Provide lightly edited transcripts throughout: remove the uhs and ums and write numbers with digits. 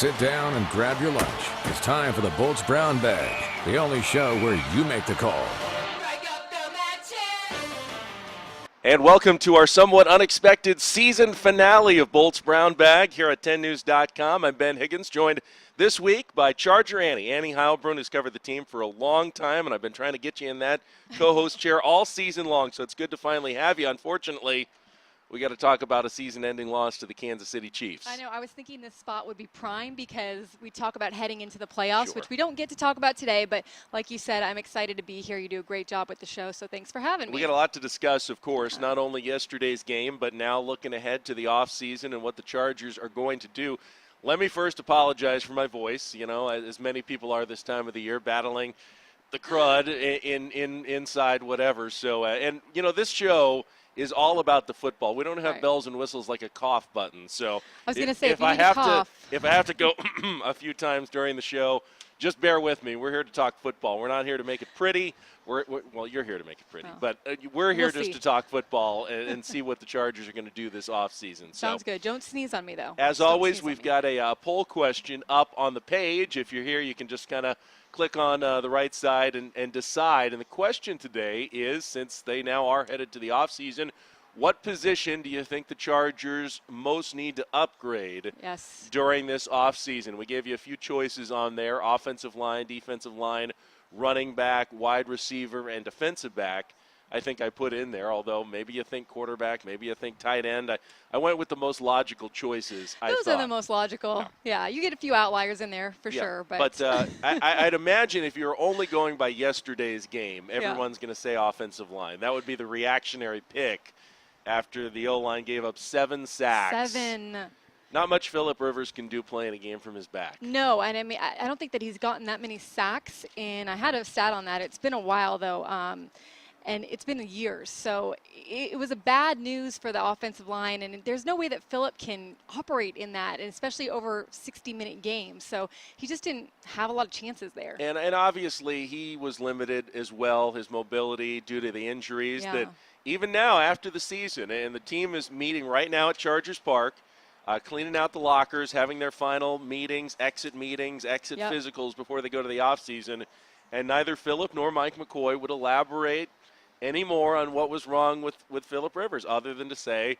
Sit down and grab your lunch. It's time for the Bolts Brown Bag, the only show where you make the call. And welcome to our somewhat unexpected season finale of Bolts Brown Bag here at 10news.com. I'm Ben Higgins, joined this week by Charger Annie Heilbrunn, who's covered the team for a long time, and I've been trying to get you in that co-host chair all season long, so it's good to finally have you. Unfortunately, we got to talk about a season-ending loss to the Kansas City Chiefs. I know. I was thinking this spot would be prime because we talk about heading into the playoffs, Sure. which we don't get to talk about today. But like you said, I'm excited to be here. You do a great job with the show, so thanks for having me. We got a lot to discuss, of course, not only yesterday's game, but now looking ahead to the offseason and what the Chargers are going to do. Let me first apologize for my voice, you know, as many people are this time of the year, battling the crud inside whatever. So, and, you know, this show is all about the football. We don't have bells and whistles like a cough button. So I was going to say, if I have to go a few times during the show, just bear with me. We're here to talk football. We're not here to make it pretty. Well, you're here to make it pretty, but we're here just to talk football and see what the Chargers are going to do this offseason. Sounds good. Don't sneeze on me, though. As always, we've got a poll question up on the page. If you're here, you can just kind of click on the right side and decide. And the question today is, since they now are headed to the offseason, what position do you think the Chargers most need to upgrade during this offseason? We gave you a few choices on there: offensive line, defensive line, running back, wide receiver, and defensive back. I think I put in there, although maybe you think quarterback, maybe you think tight end. I went with the most logical choices, Those are the most logical. Yeah, you get a few outliers in there for sure. But I'd imagine if you're only going by yesterday's game, everyone's going to say offensive line. That would be the reactionary pick after the O-line gave up 7 sacks. 7. Not much Phillip Rivers can do playing a game from his back. No, and I mean, I don't think that he's gotten that many sacks, and I had a stat on that. It's been a while, though. And it's been years. So it was a bad news for the offensive line, and there's no way that Phillip can operate in that, and especially over 60-minute games. So he just didn't have a lot of chances there. And obviously he was limited as well, his mobility due to the injuries that even now after the season, and the team is meeting right now at Chargers Park, cleaning out the lockers, having their final meetings, exit physicals before they go to the offseason. And neither Phillip nor Mike McCoy would elaborate any more on what was wrong with Phillip Rivers other than to say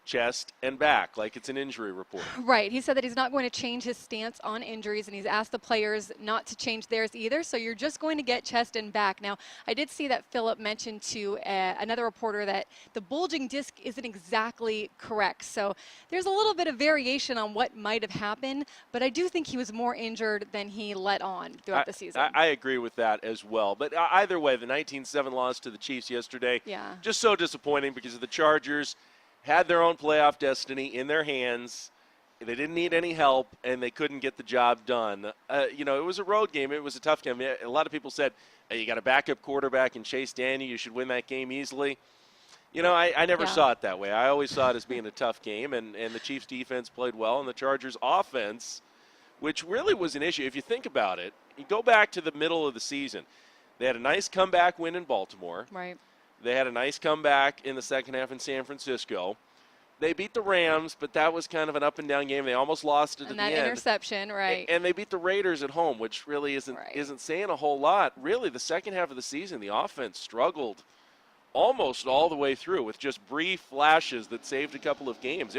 chest and back, like it's an injury report. Right. He said that he's not going to change his stance on injuries, and he's asked the players not to change theirs either, so you're just going to get chest and back. Now, I did see that Phillip mentioned to another reporter that the bulging disc isn't exactly correct, so there's a little bit of variation on what might have happened, but I do think he was more injured than he let on throughout the season. I agree with that as well, but either way, the 19-7 loss to the Chiefs yesterday, just so disappointing because the Chargers had their own playoff destiny in their hands. They didn't need any help, and they couldn't get the job done. You know, it was a road game. It was a tough game. A lot of people said, hey, you got a backup quarterback in Chase Daniel. You should win that game easily. You know, I never saw it that way. I always saw it as being a tough game, and the Chiefs' defense played well, and the Chargers' offense, which really was an issue. If you think about it, you go back to the middle of the season. They had a nice comeback win in Baltimore. Right. They had a nice comeback in the second half in San Francisco. They beat the Rams, but that was kind of an up-and-down game. They almost lost it at the end. And that interception, right. And they beat the Raiders at home, which really isn't saying a whole lot. Really, the second half of the season, the offense struggled almost all the way through with just brief flashes that saved a couple of games.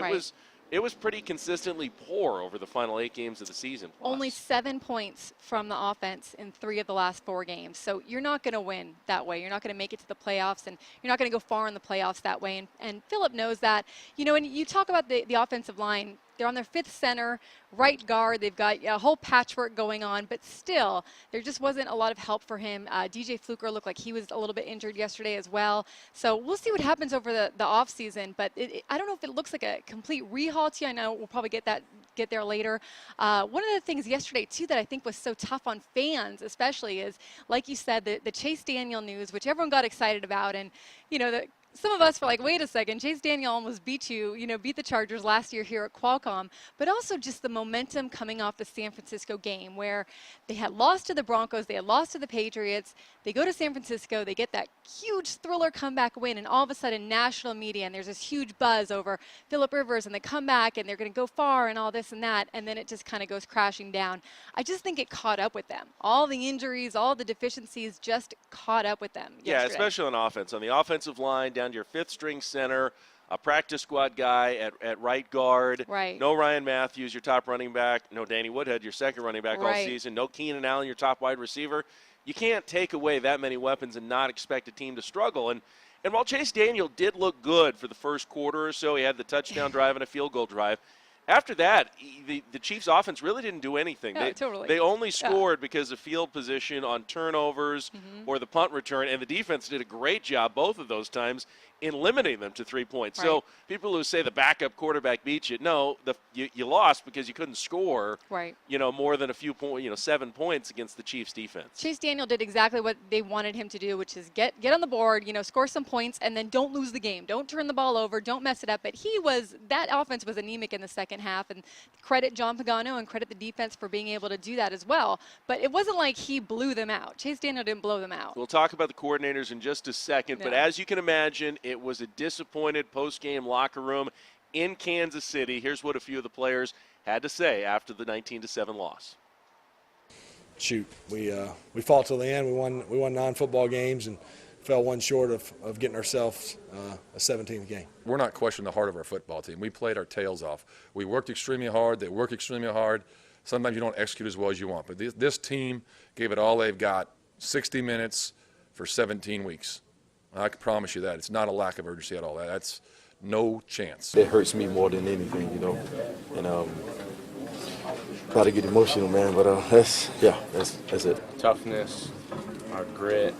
It was pretty consistently poor over the final 8 games of the season. Only 7 points from the offense in 3 of the last 4 games. So you're not going to win that way. You're not going to make it to the playoffs, and you're not going to go far in the playoffs that way. And Phillip knows that. You know, and you talk about the offensive line. They're on their 5th center, right guard. They've got a whole patchwork going on, but still, there just wasn't a lot of help for him. DJ Fluker looked like he was a little bit injured yesterday as well. So we'll see what happens over the offseason, but I don't know if it looks like a complete rehaul to you. I know we'll probably get there later. One of the things yesterday, too, that I think was so tough on fans especially is, like you said, the Chase Daniel news, which everyone got excited about. And, you know, some of us were like, wait a second, Chase Daniel almost beat beat the Chargers last year here at Qualcomm, but also just the momentum coming off the San Francisco game where they had lost to the Broncos, they had lost to the Patriots, they go to San Francisco, they get that huge thriller comeback win, and all of a sudden national media, and there's this huge buzz over Phillip Rivers and the comeback, and they're going to go far and all this and that, and then it just kind of goes crashing down. I just think it caught up with them. All the injuries, all the deficiencies just caught up with them yesterday. Yeah, especially on offense. On the offensive line, down to your fifth-string center, a practice squad guy at right guard. Right. No Ryan Matthews, your top running back. No Danny Woodhead, your second running back all season. No Keenan Allen, your top wide receiver. You can't take away that many weapons and not expect a team to struggle. And while Chase Daniel did look good for the first quarter or so, he had the touchdown drive and a field goal drive. After that, the Chiefs' offense really didn't do anything. No, totally. They only scored because of field position on turnovers or the punt return, and the defense did a great job both of those times in limiting them to 3 points. Right. So people who say the backup quarterback beat you, no, you lost because you couldn't score, more than a few points, 7 points against the Chiefs' defense. Chase Daniel did exactly what they wanted him to do, which is get on the board, score some points, and then don't lose the game. Don't turn the ball over. Don't mess it up. But that offense was anemic in the second half, and credit John Pagano and credit the defense for being able to do that as well. But it wasn't like he blew them out. Chase Daniel didn't blow them out. We'll talk about the coordinators in just a second, but as you can imagine, it was a disappointed post-game locker room in Kansas City. Here's what a few of the players had to say after the 19-7 loss. Shoot, we fought till the end. We won 9 football games and fell one short of getting ourselves a 17th game. We're not questioning the heart of our football team. We played our tails off. We worked extremely hard. They worked extremely hard. Sometimes you don't execute as well as you want. But this team gave it all they've got, 60 minutes for 17 weeks. I can promise you that. It's not a lack of urgency at all. That's no chance. It hurts me more than anything, and try to get emotional, man, but that's it. Toughness, our grit,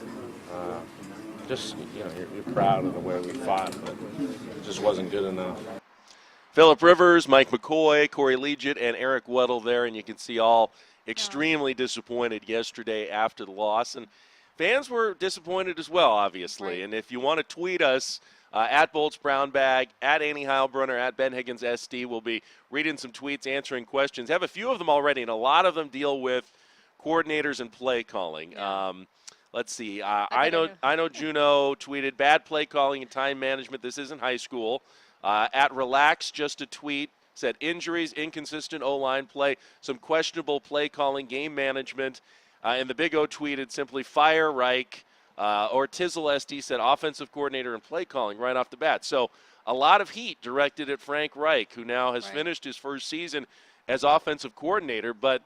just, you're proud of the way we fought, but it just wasn't good enough. Phillip Rivers, Mike McCoy, Corey Liuget, and Eric Weddle there, and you can see all extremely disappointed yesterday after the loss. And fans were disappointed as well, obviously. Right. And if you want to tweet us, at Bolts Brown Bag, at Annie Heilbrunn, or at Ben Higgins SD, we'll be reading some tweets, answering questions. Have a few of them already, and a lot of them deal with coordinators and play calling. Yeah. Let's see. I know Juno tweeted, bad play calling and time management. This isn't high school. At Relax, just a tweet, said injuries, inconsistent O-line play, some questionable play calling, game management. And the Big O tweeted simply, fire Reich. Or Tizzle SD said offensive coordinator and play calling right off the bat. So a lot of heat directed at Frank Reich, who now has finished his first season as offensive coordinator. But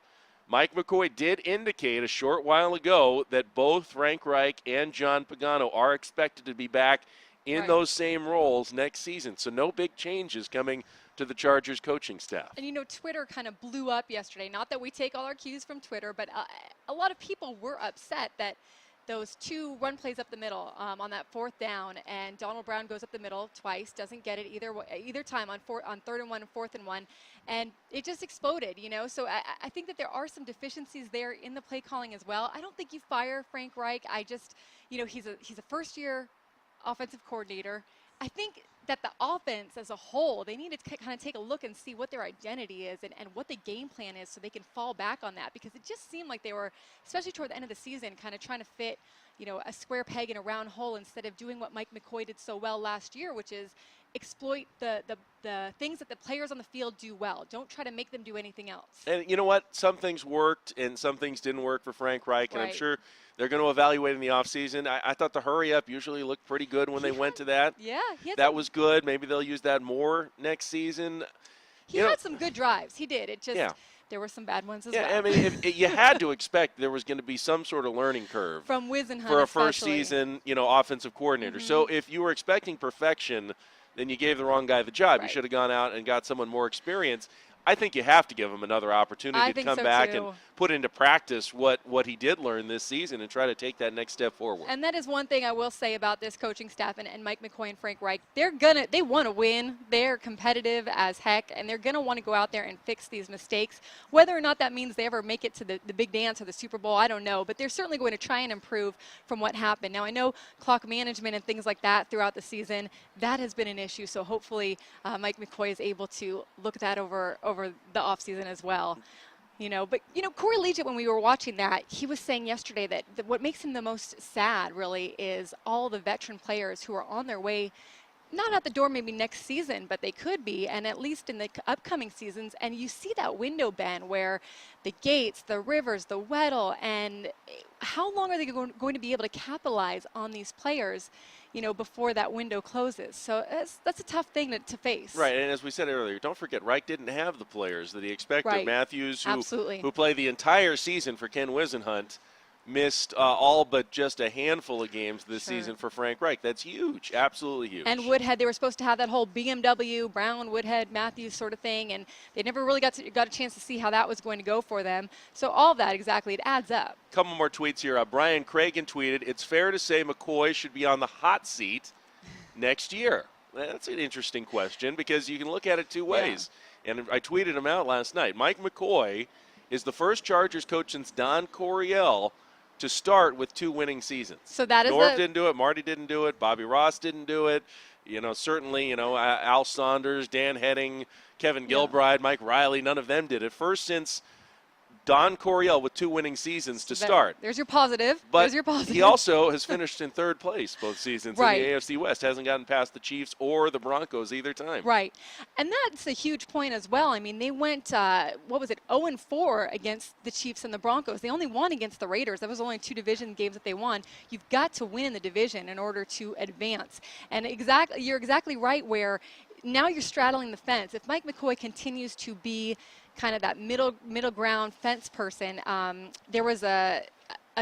Mike McCoy did indicate a short while ago that both Frank Reich and John Pagano are expected to be back in those same roles next season. So no big changes coming to the Chargers coaching staff. And, Twitter kind of blew up yesterday. Not that we take all our cues from Twitter, but a lot of people were upset that those 2 run plays up the middle on that 4th down, and Donald Brown goes up the middle twice, doesn't get it either time on 3rd and 1 and 4th and 1, and it just exploded, So I think that there are some deficiencies there in the play calling as well. I don't think you fire Frank Reich. I just, he's a first-year offensive coordinator. I think that the offense as a whole, they need to kind of take a look and see what their identity is and what the game plan is so they can fall back on that, because it just seemed like they were, especially toward the end of the season, kind of trying to fit, a square peg in a round hole instead of doing what Mike McCoy did so well last year, which is exploit the things that the players on the field do well. Don't try to make them do anything else. And you know what? Some things worked and some things didn't work for Frank Reich, and I'm sure they're going to evaluate in the offseason. I thought the hurry up usually looked pretty good when they went to that. Yeah. That was good. Maybe they'll use that more next season. He had some good drives. He did. It just there were some bad ones as well. Yeah, I mean, you had to expect there was going to be some sort of learning curve from Wisenhunt for a first season, offensive coordinator. So if you were expecting perfection, then you gave the wrong guy the job. You should have gone out and got someone more experienced. I think you have to give him another opportunity to come back and put into practice what he did learn this season and try to take that next step forward. And that is one thing I will say about this coaching staff and Mike McCoy and Frank Reich. They want to win. They're competitive as heck, and they're going to want to go out there and fix these mistakes. Whether or not that means they ever make it to the big dance or the Super Bowl, I don't know. But they're certainly going to try and improve from what happened. Now, I know clock management and things like that throughout the season, that has been an issue. So hopefully Mike McCoy is able to look at that over the offseason as well. But Corey Liuget, when we were watching that, he was saying yesterday that what makes him the most sad, really, is all the veteran players who are on their way, not at the door maybe next season, but they could be, and at least in the upcoming seasons. And you see that window, Ben, where the Gates, the Rivers, the Weddle, and how long are they going to be able to capitalize on these players, before that window closes? So that's a tough thing to face. Right, and as we said earlier, don't forget, Reich didn't have the players that he expected. Right. Matthews, Absolutely. who played the entire season for Ken Wisenhunt, missed all but just a handful of games this season for Frank Reich. That's huge, absolutely huge. And Woodhead, they were supposed to have that whole BMW, Brown, Woodhead, Matthews sort of thing, and they never really got a chance to see how that was going to go for them. So all of that, exactly, it adds up. Couple more tweets here. Brian Cragen tweeted, "It's fair to say McCoy should be on the hot seat next year." That's an interesting question because you can look at it two ways. Yeah. And I tweeted him out last night. Mike McCoy is the first Chargers coach since Don Coryell to start with 2 winning seasons. So that is Norv didn't do it, Marty didn't do it, Bobby Ross didn't do it. Certainly, Al Saunders, Dan Heading, Kevin Gilbride, Mike Riley, none of them did it. First since Don Coryell with 2 winning seasons to start. There's your positive. But There's your positive. He also has finished in 3rd place both seasons right. in the AFC West. Hasn't gotten past the Chiefs or the Broncos either time. Right. And that's a huge point as well. I mean, they went, 0-4 against the Chiefs and the Broncos. They only won against the Raiders. That was only 2 division games that they won. You've got to win in the division in order to advance. And you're exactly right where now you're straddling the fence. If Mike McCoy continues to be kind of that middle ground fence person. There was a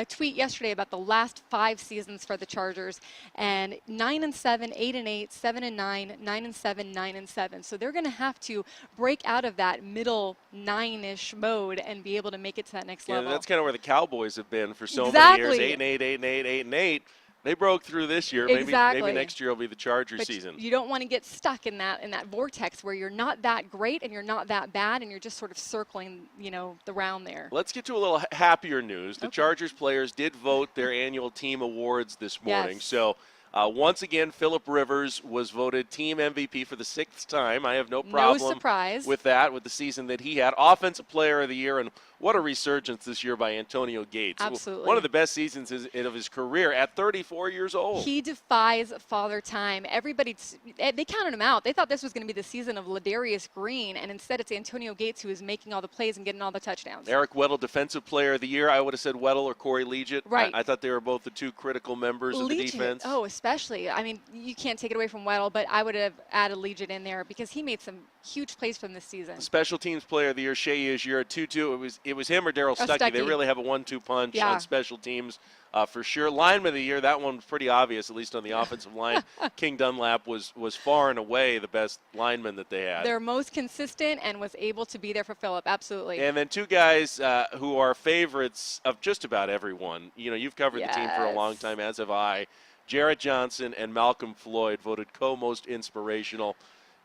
tweet yesterday about the last 5 seasons for the Chargers, and 9-7, 8-8, 7-9, 9-7, 9-7. So they're going to have to break out of that middle 9-ish mode and be able to make it to that next level. That's kind of where the Cowboys have been for so many years. 8-8, 8-8, 8-8. They broke through this year. Exactly. Maybe next year will be the Chargers but season. You don't want to get stuck in that vortex where you're not that great and you're not that bad and you're just sort of circling, the round there. Let's get to a little happier news. The Chargers players did vote their annual team awards this morning. Yes. So once again, Phillip Rivers was voted team MVP for the 6th time. I have no problem with that, with the season that he had. Offensive Player of the Year, and what a resurgence this year by Antonio Gates. Absolutely. One of the best seasons of his career at 34 years old. He defies father time. They counted him out. They thought this was going to be the season of Ladarius Green, and instead it's Antonio Gates who is making all the plays and getting all the touchdowns. Eric Weddle, Defensive Player of the Year. I would have said Weddle or Corey Liuget. Right. I thought they were both the 2 critical members of the defense. Oh, especially. I mean, you can't take it away from Weddle, but I would have added Liuget in there because he made some huge plays from this season. Special Teams Player of the Year, Shea Yajir at 2-2. It was him or Darryl Stuckey. They really have a 1-2 punch on special teams for sure. Lineman of the Year, that one was pretty obvious, at least on the offensive line. King Dunlap was far and away the best lineman that they had. They're most consistent and was able to be there for Phillip, absolutely. And then 2 guys who are favorites of just about everyone. You've covered the team for a long time, as have I. Jarrett Johnson and Malcolm Floyd voted co-most inspirational.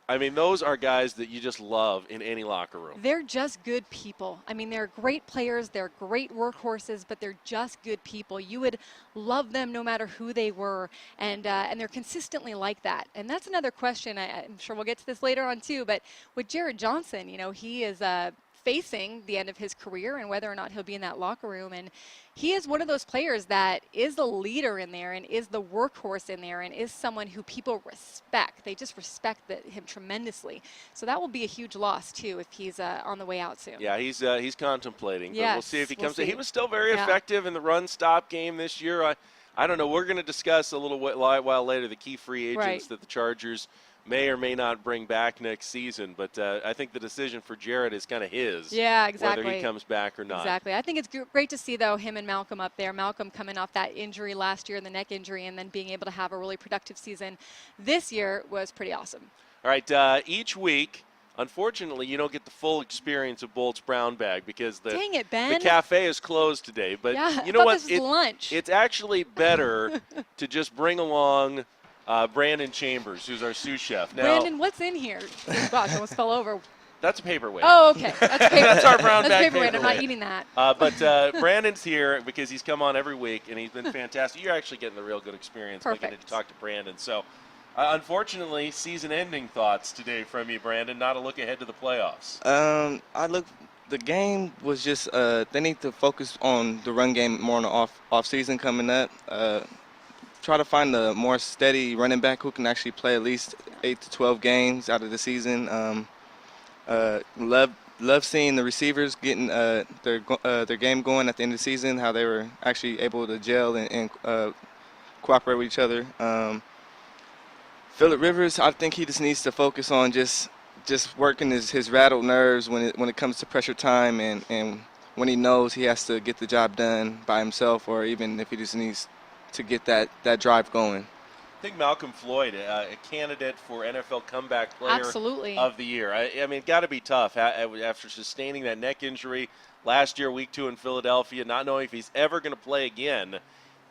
I mean, those are guys that you just love in any locker room. They're just good people. I mean, they're great players. They're great workhorses, but they're just good people. You would love them no matter who they were, and they're consistently like that. And that's another question. I'm sure we'll get to this later on too, but with Jarrett Johnson, he is facing the end of his career and whether or not he'll be in that locker room. And he is one of those players that is the leader in there and is the workhorse in there and is someone who people respect. They just respect him tremendously. So that will be a huge loss, too, if he's on the way out soon. Yeah, he's contemplating. But we'll see if he comes in. He was still very Yeah. effective in the run-stop game this year. I don't know. We're going to discuss a little while later the key free agents that the Chargers may or may not bring back next season, but I think the decision for Jarrett is kind of his. Yeah, exactly. Whether he comes back or not. Exactly. I think it's great to see, though, him and Malcolm up there. Malcolm coming off that injury last year, the neck injury, and then being able to have a really productive season this year was pretty awesome. All right, each week Unfortunately, you don't get the full experience of Bolt's Brown Bag because Dang it, Ben. the cafe is closed today. But Yeah, you know I thought what? this was lunch. It's actually better to just bring along Brandon Chambers, who's our sous chef. Now, Brandon, what's in here? Oh, gosh, I almost fell over. that's a paperweight. Oh, okay. That's paper. That's our brown That's bag paperweight. I'm not paperweight. eating that. But Brandon's here because he's come on every week, and he's been fantastic. You're actually getting the real good experience by getting to talk to Brandon. So, unfortunately, season-ending thoughts today from you, Brandon. Not a look ahead to the playoffs. The game was just they need to focus on the run game more on the off season coming up. Try to find a more steady running back who can actually play at least 8 to 12 games out of the season. Love seeing the receivers getting their game going at the end of the season, how they were actually able to gel and cooperate with each other. Phillip Rivers, I think he just needs to focus on just working his rattled nerves when it comes to pressure time and when he knows he has to get the job done by himself, or even if he just needs to get that drive going. I think Malcolm Floyd, a candidate for NFL Comeback Player of the Year. I mean, got to be tough after sustaining that neck injury last year, week 2 in Philadelphia, not knowing if he's ever going to play again,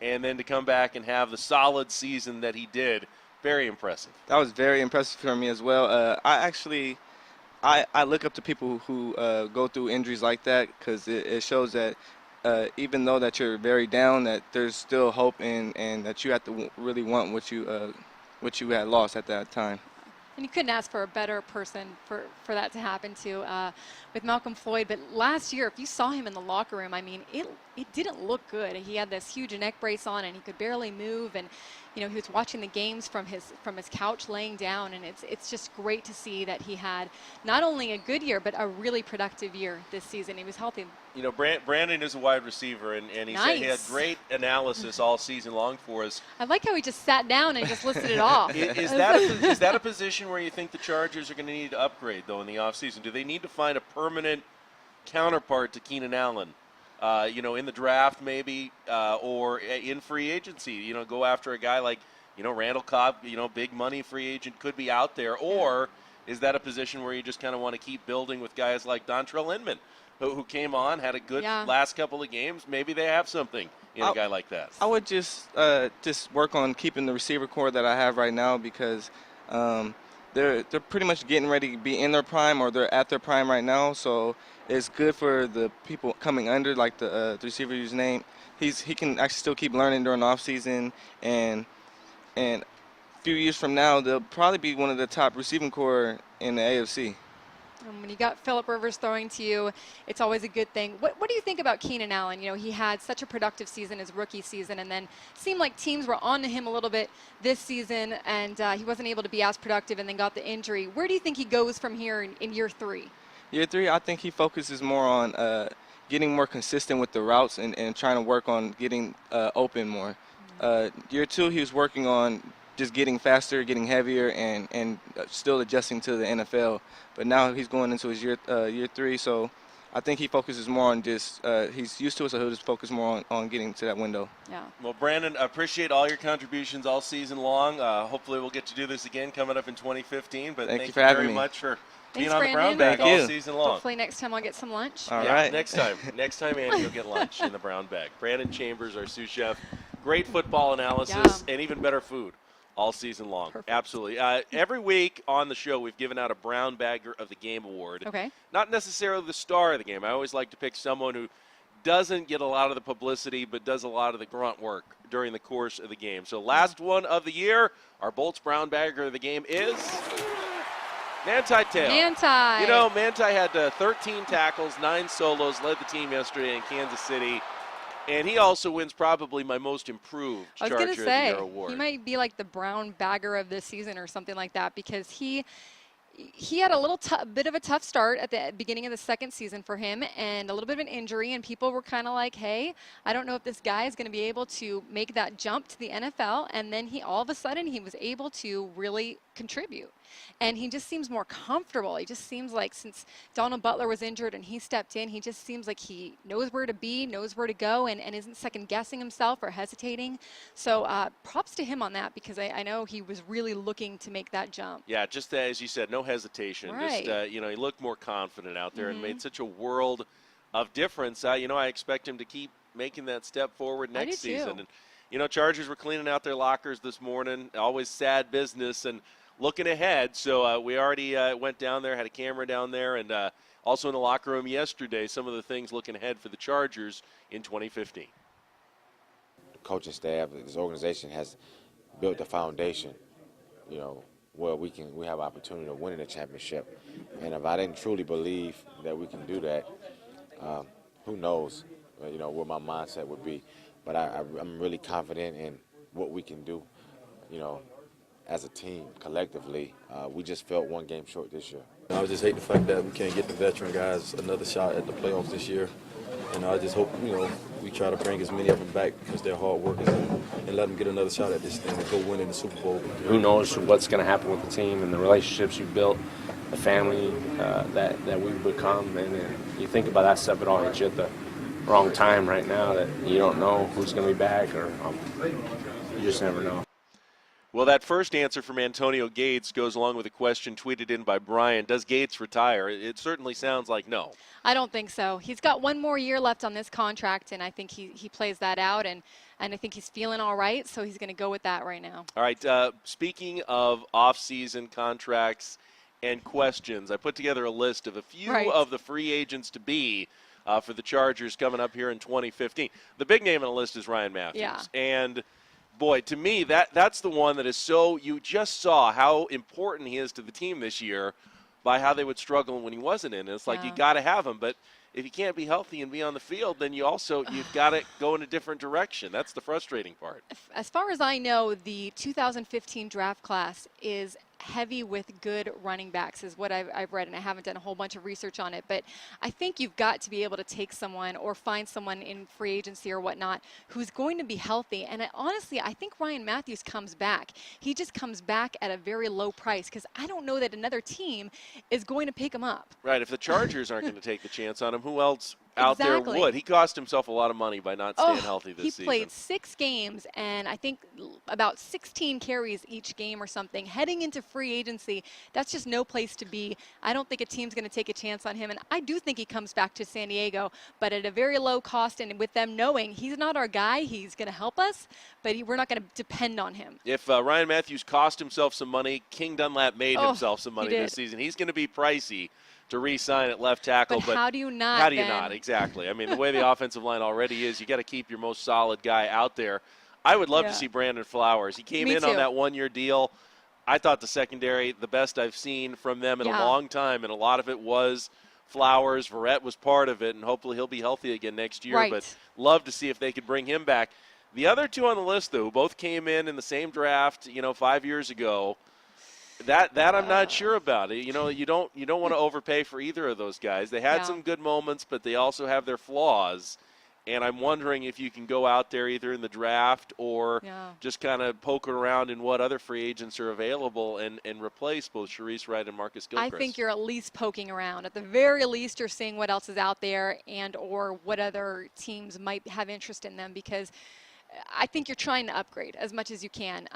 and then to come back and have the solid season that he did. Very impressive. That was very impressive for me as well. I look up to people who go through injuries like that because it shows that even though that you're very down, that there's still hope and that you have to really want what you had lost at that time. And you couldn't ask for a better person for that to happen to with Malcolm Floyd. But last year, if you saw him in the locker room, I mean, it didn't look good. He had this huge neck brace on, and he could barely move. And you know, he was watching the games from his couch laying down, and it's just great to see that he had not only a good year, but a really productive year this season. He was healthy. You know, Brandon is a wide receiver, and he said he had great analysis all season long for us. I like how he just sat down and just listed it off. Is that a position where you think the Chargers are going to need to upgrade, though, in the offseason? Do they need to find a permanent counterpart to Keenan Allen? You know, in the draft maybe, or in free agency, you know, go after a guy like, you know, Randall Cobb, you know, big money free agent could be out there. Or is that a position where you just kind of want to keep building with guys like Dontrell Inman, who came on, had a good last couple of games? Maybe they have something in a guy like that. I would just work on keeping the receiver core that I have right now because they're pretty much getting ready to be in their prime, or they're at their prime right now. So it's good for the people coming under, like the receiver whose name. He can actually still keep learning during the off season, and a few years from now, they'll probably be one of the top receiving core in the AFC. When you got Phillip Rivers throwing to you, it's always a good thing. What do you think about Keenan Allen? You know, he had such a productive season his rookie season, and then seemed like teams were on to him a little bit this season, and he wasn't able to be as productive and then got the injury. Where do you think he goes from here in year 3? Year 3, I think he focuses more on getting more consistent with the routes and trying to work on getting open more. Year 2, he was working on just getting faster, getting heavier, and still adjusting to the NFL. But now he's going into his year 3, so I think he focuses more on just he's used to it, so he'll just focus more on getting to that window. Yeah. Well, Brandon, I appreciate all your contributions all season long. Hopefully we'll get to do this again coming up in 2020. But thank you very much for being on the Brown Bag all season long. Hopefully next time I'll get some lunch. All right. Next time, Andy, you'll get lunch in the Brown Bag. Brandon Chambers, our sous chef. Great football analysis and even better food all season long. Perfect. Absolutely. Every week on the show, we've given out a Brown Bagger of the Game award. Okay. Not necessarily the star of the game. I always like to pick someone who doesn't get a lot of the publicity but does a lot of the grunt work during the course of the game. So last one of the year, our Bolts Brown Bagger of the game is Manti Te'o. Manti. You know, Manti had 13 tackles, 9 solos, led the team yesterday in Kansas City. And he also wins probably my most improved Charger of the Year award. He might be like the Brown Bagger of this season or something like that, because he had a bit of a tough start at the beginning of the second season for him, and a little bit of an injury, and people were kind of like, hey, I don't know if this guy is going to be able to make that jump to the NFL. And then all of a sudden he was able to really contribute. And he just seems more comfortable. He just seems like since Donald Butler was injured and he stepped in, he just seems like he knows where to be, knows where to go, and isn't second-guessing himself or hesitating. So props to him on that, because I know he was really looking to make that jump. Yeah, just as you said, no hesitation. Right. Just, he looked more confident out there and made such a world of difference. I expect him to keep making that step forward next season. And, Chargers were cleaning out their lockers this morning. Always sad business and looking ahead. So we already went down there, had a camera down there, and also in the locker room yesterday, some of the things looking ahead for the Chargers in 2015. The coaching staff, this organization has built the foundation, where we have opportunity to win in a championship. And if I didn't truly believe that we can do that, who knows, where my mindset would be. But I'm really confident in what we can do, as a team, collectively. We just felt one game short this year. I just hate the fact that we can't get the veteran guys another shot at the playoffs this year. And I just hope, we try to bring as many of them back because they're hard workers and let them get another shot at this thing and go win in the Super Bowl. Who knows what's going to happen with the team and the relationships you've built, the family that we've become. And you think about that stuff, it all hits you at the wrong time right now, that you don't know who's going to be back, or you just never know. Well, that first answer from Antonio Gates goes along with a question tweeted in by Brian. Does Gates retire? It certainly sounds like no. I don't think so. He's got one more year left on this contract, and I think he plays that out, and I think he's feeling all right, so he's going to go with that right now. All right, speaking of off-season contracts and questions, I put together a list of a few of the free agents to be for the Chargers coming up here in 2015. The big name on the list is Ryan Matthews. Yeah. And, boy, to me, that's the one that is so – you just saw how important he is to the team this year by how they would struggle when he wasn't in. And it's like you got to have him. But if you can't be healthy and be on the field, then you've got to go in a different direction. That's the frustrating part. As far as I know, the 2015 draft class is heavy with good running backs is what I've read, and I haven't done a whole bunch of research on it, but I think you've got to be able to take someone or find someone in free agency or whatnot who's going to be healthy. And honestly, I think Ryan Matthews comes back. He just comes back at a very low price, because I don't know that another team is going to pick him up. Right. If the Chargers aren't going to take the chance on him, who else out there would? He cost himself a lot of money by not staying healthy this season. He played 6 games and I think about 16 carries each game or something. Heading into free agency, that's just no place to be. I don't think a team's going to take a chance on him, and I do think he comes back to San Diego, but at a very low cost, and with them knowing he's not our guy, he's going to help us, but we're not going to depend on him. If Ryan Matthews cost himself some money, King Dunlap made himself some money this season. He's going to be pricey to re-sign at left tackle. But how do you not? How do you not? Exactly. I mean, the way the offensive line already is, you got to keep your most solid guy out there. I would love to see Brandon Flowers. He came in on that one-year deal. I thought the secondary, the best I've seen from them in a long time, and a lot of it was Flowers. Verrett was part of it, and hopefully he'll be healthy again next year. Right. But love to see if they could bring him back. The other two on the list, though, who both came in the same draft, 5 years ago, that I'm not sure about. You don't want to overpay for either of those guys. They had some good moments, but they also have their flaws. And I'm wondering if you can go out there either in the draft or just kind of poke around in what other free agents are available and replace both Sharice Wright and Marcus Gilchrist. I think you're at least poking around. At the very least, you're seeing what else is out there and or what other teams might have interest in them, because I think you're trying to upgrade as much as you can.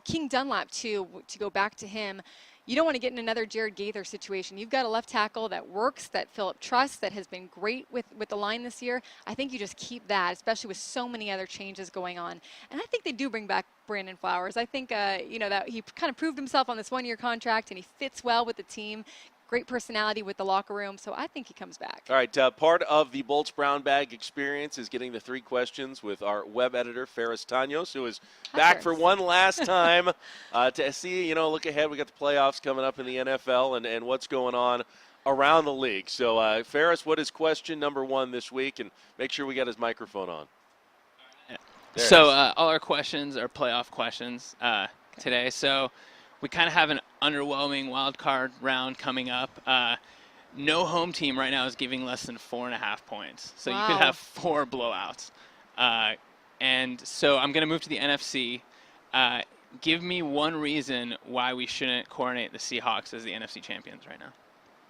King Dunlap, too, to go back to him, you don't want to get in another Jared Gaither situation. You've got a left tackle that works, that Phillip trusts, that has been great with the line this year. I think you just keep that, especially with so many other changes going on. And I think they do bring back Brandon Flowers. I think, that he kind of proved himself on this one-year contract, and he fits well with the team. Great personality with the locker room, so I think he comes back. All right, part of the Bolts Brown Bag experience is getting the 3 questions with our web editor, Ferris Tanos, who is back for one last time to see, look ahead. We got the playoffs coming up in the NFL and what's going on around the league. So, Ferris, what is question number 1 this week? And make sure we got his microphone on. So all our questions are playoff questions today. So we kind of have an underwhelming wild card round coming up. No home team right now is giving less than 4.5 points. So you could have 4 blowouts. And so I'm going to move to the NFC. give me one reason why we shouldn't coronate the Seahawks as the NFC champions right now.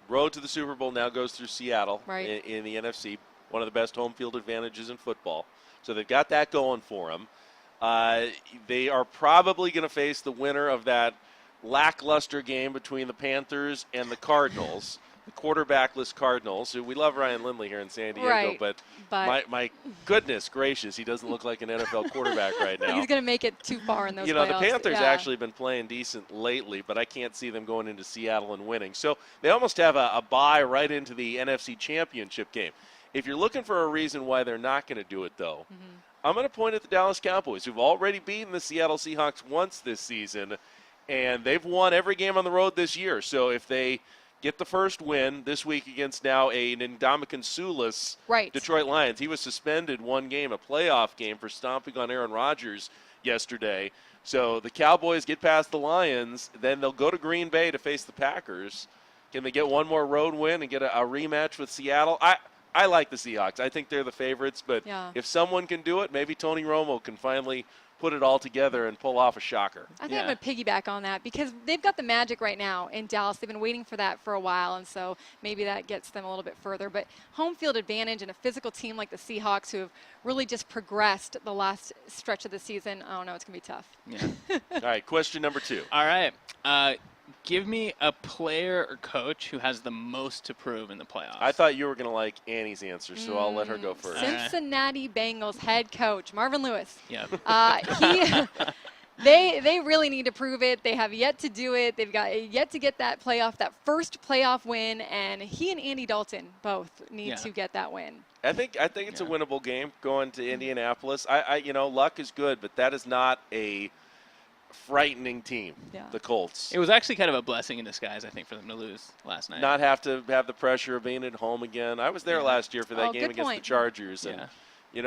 Road to the Super Bowl now goes through Seattle right. in the NFC, one of the best home field advantages in football. So they've got that going for them. They are probably going to face the winner of that lackluster game between the Panthers and the Cardinals, the quarterbackless Cardinals. We love Ryan Lindley here in San Diego, right. but my goodness gracious, he doesn't look like an NFL quarterback right now. He's going to make it too far in those playoffs. The Panthers actually been playing decent lately, but I can't see them going into Seattle and winning. So they almost have a bye right into the NFC Championship game. If you're looking for a reason why they're not going to do it, though, I'm going to point at the Dallas Cowboys, who've already beaten the Seattle Seahawks once this season, and they've won every game on the road this year. So if they get the first win this week against now a Ndamukong Suh-less Detroit Lions. He was suspended one game, a playoff game, for stomping on Aaron Rodgers yesterday. So the Cowboys get past the Lions, then they'll go to Green Bay to face the Packers. Can they get one more road win and get a rematch with Seattle? I like the Seahawks. I think they're the favorites, but if someone can do it, maybe Tony Romo can finally put it all together and pull off a shocker. I think I'm going to piggyback on that because they've got the magic right now in Dallas. They've been waiting for that for a while, and so maybe that gets them a little bit further. But home field advantage and a physical team like the Seahawks, who have really just progressed the last stretch of the season, I don't know, it's going to be tough. Yeah. All right, question number 2. All right. Give me a player or coach who has the most to prove in the playoffs. I thought you were going to like Annie's answer, so I'll let her go first. Cincinnati Bengals head coach, Marvin Lewis. Yeah. They really need to prove it. They have yet to do it. They've got yet to get that first playoff win, and he and Andy Dalton both need to get that win. I think it's a winnable game going to Indianapolis. Luck is good, but that is not a frightening team, the Colts. It was actually kind of a blessing in disguise, I think, for them to lose last night. Not have to have the pressure of being at home again. I was there last year for that game against the Chargers. And,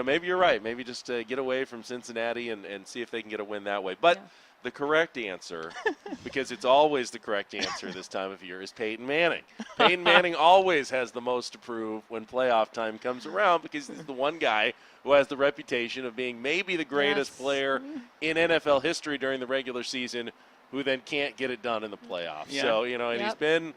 maybe you're right. Maybe just get away from Cincinnati and see if they can get a win that way. But the correct answer, because it's always the correct answer this time of year, is Peyton Manning. Peyton Manning always has the most to prove when playoff time comes around because he's the one guy who has the reputation of being maybe the greatest player in NFL history during the regular season who then can't get it done in the playoffs. Yeah. So, and he's been,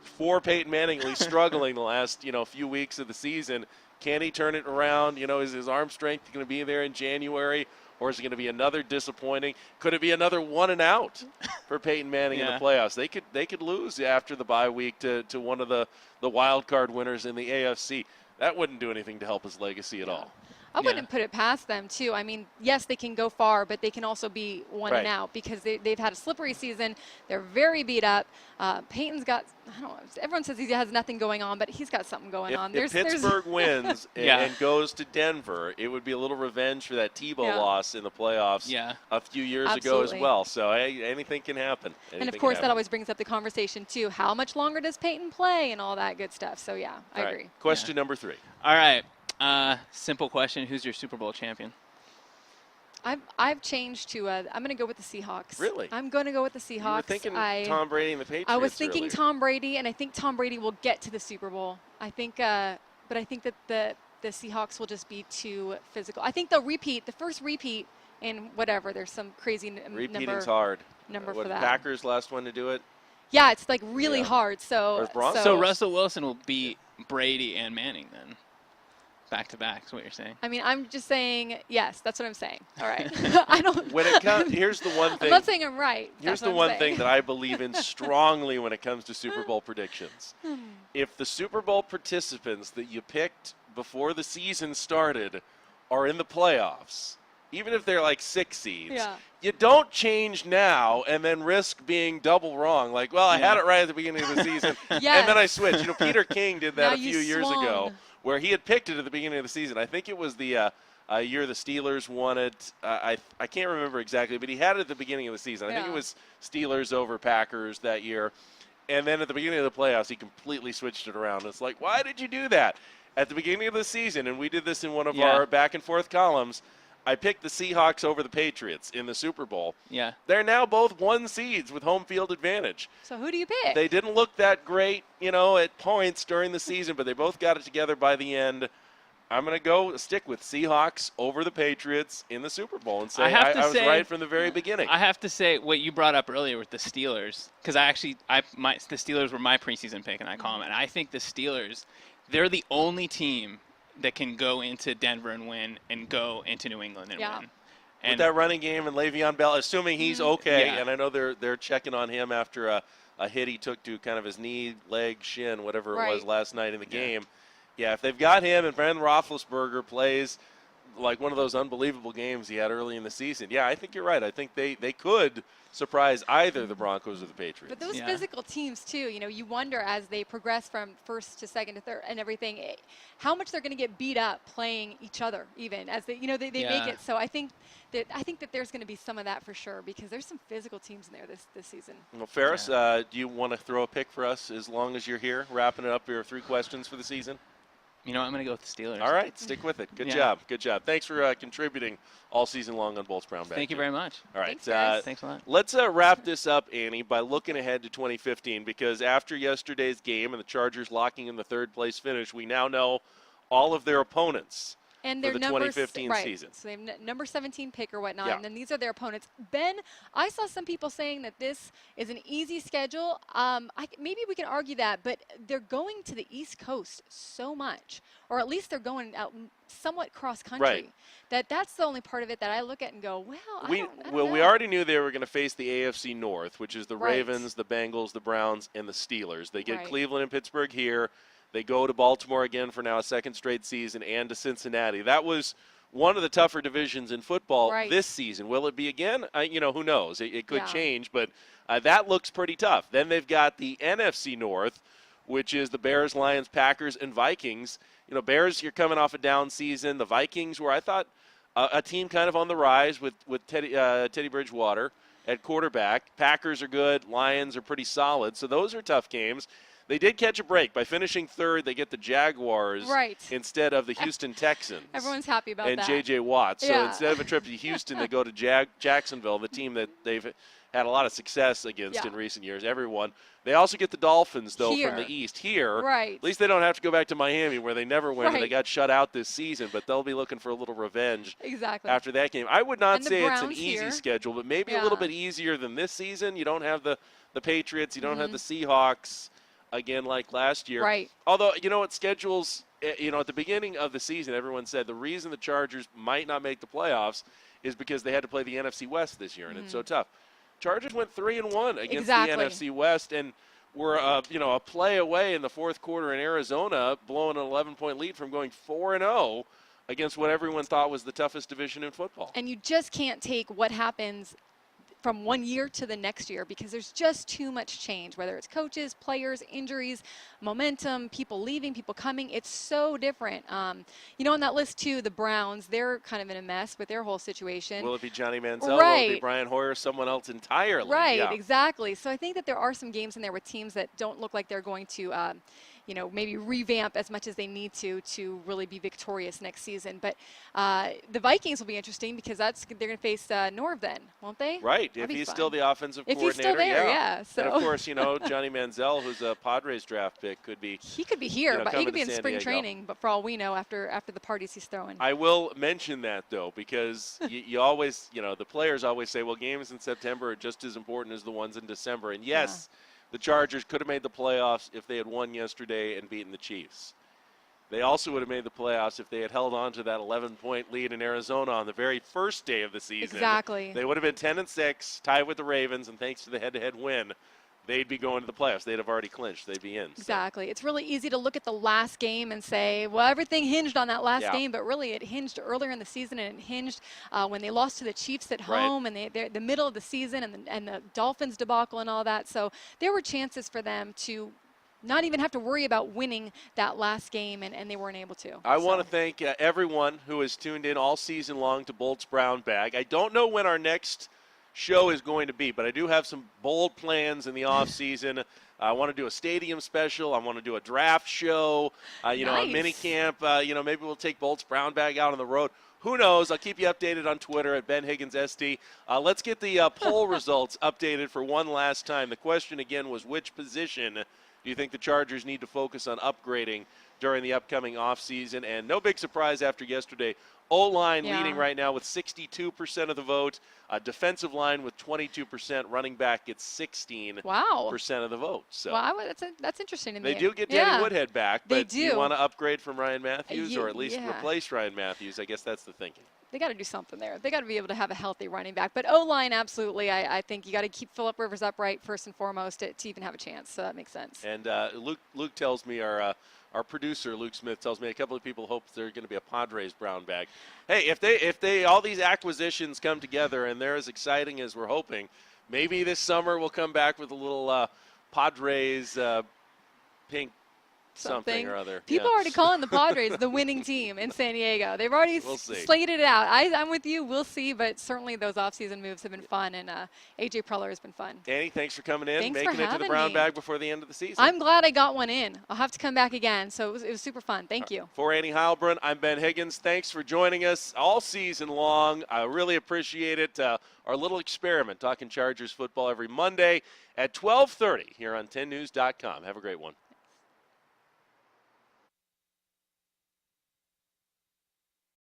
for Peyton Manning, at least struggling the last, few weeks of the season. Can he turn it around? Is his arm strength going to be there in January? Or is it going to be another disappointing? Could it be another 1 and out for Peyton Manning in the playoffs? They could lose after the bye week to one of the wild card winners in the AFC. That wouldn't do anything to help his legacy at all. I wouldn't put it past them, too. I mean, yes, they can go far, but they can also be 1 and out because they've had a slippery season. They're very beat up. Peyton's got, I don't know, everyone says he has nothing going on, but he's got something going on. If Pittsburgh wins and goes to Denver, it would be a little revenge for that Tebow loss in the playoffs a few years ago as well. So anything can happen. And, of course, that always brings up the conversation, too. How much longer does Peyton play and all that good stuff? So, I agree. Question number 3. All right. Simple question. Who's your Super Bowl champion? I've changed to I'm going to go with the Seahawks. Really? I'm going to go with the Seahawks. You were thinking Tom Brady and the Patriots. I was thinking earlier. Tom Brady, and I think Tom Brady will get to the Super Bowl. I think, but I think that the Seahawks will just be too physical. I think they'll repeat the first repeat in whatever. There's some crazy Repeating's hard. Number for that. Packers last one to do it. Yeah, it's like really hard. So Russell Wilson will beat Brady and Manning then. Back to back is what you're saying. I mean, I'm just saying, yes, that's what I'm saying. All right. I don't. When it comes, here's the one thing. I'm not saying I'm right. Here's the one thing that I believe in strongly when it comes to Super Bowl predictions. If the Super Bowl participants that you picked before the season started are in the playoffs, even if they're like 6 seeds, you don't change now and then risk being double wrong. Like, well, I had it right at the beginning of the season, and then I switched. Peter King did that a few years ago, where he had picked it at the beginning of the season. I think it was the year the Steelers won it. I can't remember exactly, but he had it at the beginning of the season. I think it was Steelers over Packers that year. And then at the beginning of the playoffs, he completely switched it around. It's like, why did you do that? At the beginning of the season, and we did this in one of our back-and-forth columns, I picked the Seahawks over the Patriots in the Super Bowl. Yeah. They're now both 1 seeds with home field advantage. So who do you pick? They didn't look that great, at points during the season, but they both got it together by the end. I'm going to go stick with Seahawks over the Patriots in the Super Bowl and say I was right from the very beginning. I have to say what you brought up earlier with the Steelers, because the Steelers were my preseason pick, and I call them. And I think the Steelers, they're the only team that can go into Denver and win, and go into New England and win. And with that running game and Le'Veon Bell, assuming he's okay, Yeah. and I know they're checking on him after a hit he took to kind of his knee, leg, shin, whatever it was last night in the game. Yeah, if they've got him and Ben Roethlisberger plays like one of those unbelievable games he had early in the season, yeah, I think you're right. I think they could surprise either the Broncos or the Patriots. But those physical teams, too, you wonder as they progress from first to second to third and everything, how much they're going to get beat up playing each other, even as they make it. So I think that there's going to be some of that for sure, because there's some physical teams in there this season. Well, Ferris, do you want to throw a pick for us as long as you're here, wrapping it up your 3 questions for the season? I'm going to go with the Steelers. All right, stick with it. Good job. Good job. Thanks for contributing all season long on Bolts Brown Bag. Thank you very much. All right. Thanks a lot. Let's wrap this up, Annie, by looking ahead to 2015, because after yesterday's game and the Chargers locking in the third-place finish, we now know all of their opponents and for the 2015 season. So they have number 17 pick or whatnot, Yeah. and then these are their opponents. Ben, I saw some people saying that this is an easy schedule. Maybe we can argue that, but they're going to the East Coast so much, or at least they're going out somewhat cross-country. Right. That's the only part of it that I look at and go, well, I don't we know. already knew they were going to face the AFC North, which is the Right. Ravens, the Bengals, the Browns, and the Steelers. They get Right. Cleveland and Pittsburgh here. They go to Baltimore again for now a second straight season, and to Cincinnati. That was one of the tougher divisions in football this season. Will it be again? Who knows? It could change, but that looks pretty tough. Then they've got the NFC North, which is the Bears, Lions, Packers, and Vikings. Bears, you're coming off a down season. The Vikings were, I thought, a team kind of on the rise with Teddy Bridgewater at quarterback. Packers are good. Lions are pretty solid. So those are tough games. They did catch a break. By finishing third, they get the Jaguars instead of the Houston Texans. Everyone's happy about and that. J.J. Watt. So Yeah. instead of a trip to Houston, they go to Jacksonville, the team that they've had a lot of success against in recent years. Everyone. They also get the Dolphins, though, from the East. Here, at least they don't have to go back to Miami, where they never win. And they got shut out this season, but they'll be looking for a little revenge after that game. I would not say it's an easy schedule, but maybe a little bit easier than this season. You don't have the Patriots. You don't have the Seahawks again like last year. Right. Although, schedules, at the beginning of the season, everyone said the reason the Chargers might not make the playoffs is because they had to play the NFC West this year, and it's so tough. Chargers went 3-1 against the NFC West, and were a play away in the fourth quarter in Arizona, blowing an 11-point lead from going 4-0 against what everyone thought was the toughest division in football. And you just can't take what happens from one year to the next year, because there's just too much change, whether it's coaches, players, injuries, momentum, people leaving, people coming. It's so different. On that list, too, the Browns, they're kind of in a mess with their whole situation. Will it be Johnny Manziel? Right. Will it be Brian Hoyer? Someone else entirely? Right, exactly. So I think that there are some games in there with teams that don't look like they're going to maybe revamp as much as they need to really be victorious next season. But the Vikings will be interesting, because they're going to face Norv then, won't they? Right, That'd if be he's fun. still the offensive If coordinator. he's still there, yeah. So. And, of course, Johnny Manziel, who's a Padres draft pick, could be. He could be here, but he could be in San spring Diego. training, but for all we know, after the parties he's throwing. I will mention that, though, because you always, the players always say, well, games in September are just as important as the ones in December. And, yes, the Chargers could have made the playoffs if they had won yesterday and beaten the Chiefs. They also would have made the playoffs if they had held on to that 11-point lead in Arizona on the very first day of the season. Exactly. They would have been 10-6, tied with the Ravens, and thanks to the head-to-head win, they'd be going to the playoffs. They'd have already clinched. They'd be in. Exactly. So. It's really easy to look at the last game and say, well, everything hinged on that last game, but really it hinged earlier in the season, and it hinged when they lost to the Chiefs at home, and they're the middle of the season, and the Dolphins debacle and all that. So there were chances for them to not even have to worry about winning that last game, and they weren't able to. I want to thank everyone who has tuned in all season long to Bolts Brown Bag. I don't know when our next show is going to be, but I do have some bold plans in the off season. I want to do a stadium special. I want to do a draft show. A mini camp. Maybe we'll take Bolts Brown Bag out on the road. Who knows? I'll keep you updated on Twitter at Ben Higgins ST. Let's get the poll results updated for one last time. The question again was, which position do you think the Chargers need to focus on upgrading during the upcoming offseason? And no big surprise after yesterday, O-line leading right now with 62% of the vote, defensive line with 22%, running back gets 16% of the vote. So wow, that's interesting to me. They do get Danny Woodhead back, but do you want to upgrade from Ryan Matthews or at least replace Ryan Matthews? I guess that's the thinking. They got to do something there. They got to be able to have a healthy running back. But O-line, absolutely. I think you got to keep Phillip Rivers upright first and foremost to even have a chance. So that makes sense. And Luke tells me, our producer Luke Smith tells me, a couple of people hope they're going to be a Padres brown bag. Hey, if they all these acquisitions come together and they're as exciting as we're hoping, maybe this summer we'll come back with a little Padres pink. Something or other. People are already calling the Padres the winning team in San Diego. They've already slated it out. I'm with you. We'll see, but certainly those offseason moves have been fun, and A.J. Preller has been fun. Annie, thanks for coming in, making it to the brown bag before the end of the season. I'm glad I got one in. I'll have to come back again, so it was super fun. Thank you. For Annie Heilbrunn, I'm Ben Higgins. Thanks for joining us all season long. I really appreciate it. Our little experiment, talking Chargers football every Monday at 12:30 here on 10news.com. Have a great one.